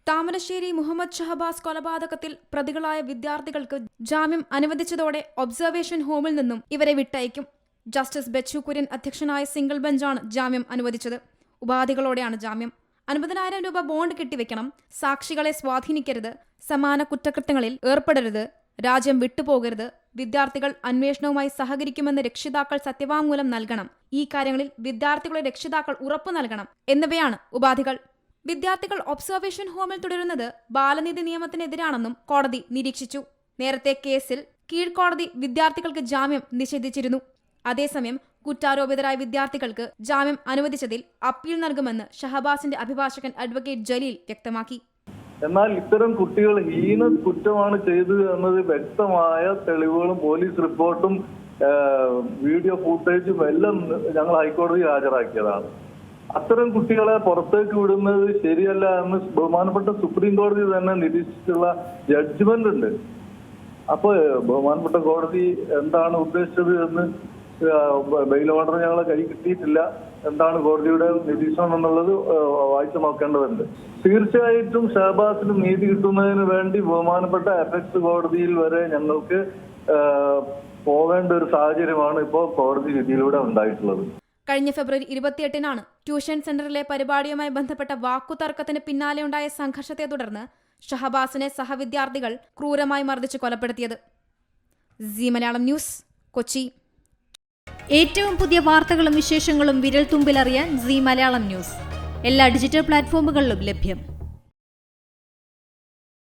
താമരശ്ശേരി മുഹമ്മദ് ഷഹബാസ് കൊലപാതകത്തിൽ പ്രതികളായ വിദ്യാർത്ഥികൾക്ക് ജാമ്യം അനുവദിച്ചതോടെ ഒബ്സർവേഷൻ ഹോമിൽ നിന്നും ഇവരെ വിട്ടയക്കും. ജസ്റ്റിസ് ബെച്ചു കുര്യൻ അധ്യക്ഷനായ സിംഗിൾ ബെഞ്ചാണ് ജാമ്യം അനുവദിച്ചത്. ഉപാധികളോടെയാണ് ജാമ്യം. 50,000 രൂപ ബോണ്ട് കെട്ടിവെക്കണം, സാക്ഷികളെ സ്വാധീനിക്കരുത്, സമാന കുറ്റകൃത്യങ്ങളിൽ ഏർപ്പെടരുത്, രാജ്യം വിട്ടുപോകരുത്, വിദ്യാർത്ഥികൾ അന്വേഷണവുമായി സഹകരിക്കുമെന്ന് രക്ഷിതാക്കൾ സത്യവാങ്മൂലം നൽകണം, ഈ കാര്യങ്ങളിൽ വിദ്യാർത്ഥികളുടെ രക്ഷിതാക്കൾ ഉറപ്പു നൽകണം എന്നിവയാണ് ഉപാധികൾ. വിദ്യാർത്ഥികൾ ഒബ്സർവേഷൻ ഹോമിൽ തുടരുന്നത് ബാലനീതി നിയമത്തിനെതിരാണെന്നും കോടതി നിരീക്ഷിച്ചു. നേരത്തെ കേസിൽ കീഴ്ക്കോടതി വിദ്യാർത്ഥികൾക്ക് ജാമ്യം നിഷേധിച്ചിരുന്നു. അതേസമയം കുറ്റാരോപിതരായ വിദ്യാർത്ഥികൾക്ക് ജാമ്യം അനുവദിച്ചതിൽ അപ്പീൽ നൽകുമെന്ന് ഷഹബാസിന്റെ അഭിഭാഷകൻ അഡ്വക്കേറ്റ് ജലീൽ വ്യക്തമാക്കി. എന്നാൽ ഇത്തരം കുട്ടികൾ ഹീന കുറ്റമാണ് ചെയ്തത് എന്നത് വ്യക്തമായ തെളിവുകളും പോലീസ് റിപ്പോർട്ടും വീഡിയോ ഫുട്ടേജും എല്ലാം ഞങ്ങൾ ഹൈക്കോടതിയിൽ ഹാജരാക്കിയതാണ്. അത്തരം കുട്ടികളെ പുറത്തേക്ക് വിടുന്നത് ശരിയല്ല എന്ന് ബഹുമാനപ്പെട്ട സുപ്രീം കോടതി തന്നെ നിരീക്ഷിച്ചിട്ടുള്ള ജഡ്ജ്മെന്റ് ഉണ്ട്. അപ്പൊ ബഹുമാനപ്പെട്ട കോടതി എന്താണ് ഉദ്ദേശിച്ചത് എന്ന് ബെയിൽ ഓർഡർ ഞങ്ങളെ കൈ കിട്ടിയിട്ടില്ല. എന്താണ് കോടതിയുടെ നിരീക്ഷണം എന്നുള്ളത് വായിച്ചു നോക്കേണ്ടതുണ്ട്. തീർച്ചയായിട്ടും ഷഹബാസിന് നീതി കിട്ടുന്നതിന് വേണ്ടി ബഹുമാനപ്പെട്ട അപെക്സ് കോടതിയിൽ വരെ ഞങ്ങൾക്ക് പോകേണ്ട ഒരു സാഹചര്യമാണ് ഇപ്പോൾ കോടതി വിധിയിലൂടെ ഉണ്ടായിട്ടുള്ളത്. കഴിഞ്ഞ ഫെബ്രുവരി 28-നാണ് ട്യൂഷൻ സെന്ററിലെ പരിപാടിയുമായി ബന്ധപ്പെട്ട വാക്കുതർക്കത്തിന് പിന്നാലെയുണ്ടായ സംഘർഷത്തെ തുടർന്ന് ഷഹബാസിനെ സഹവിദ്യാർത്ഥികൾ ക്രൂരമായി മർദ്ദിച്ച് കൊലപ്പെടുത്തിയത്. Zee Malayalam News, Kochi. ഏറ്റവും പുതിയ വാർത്തകളും വിശേഷങ്ങളും വിരൽ തുമ്പിലറിയാൻ സീ മലയാളം ന്യൂസ് എല്ലാ ഡിജിറ്റൽ പ്ലാറ്റ്ഫോമുകളിലും ലഭ്യം.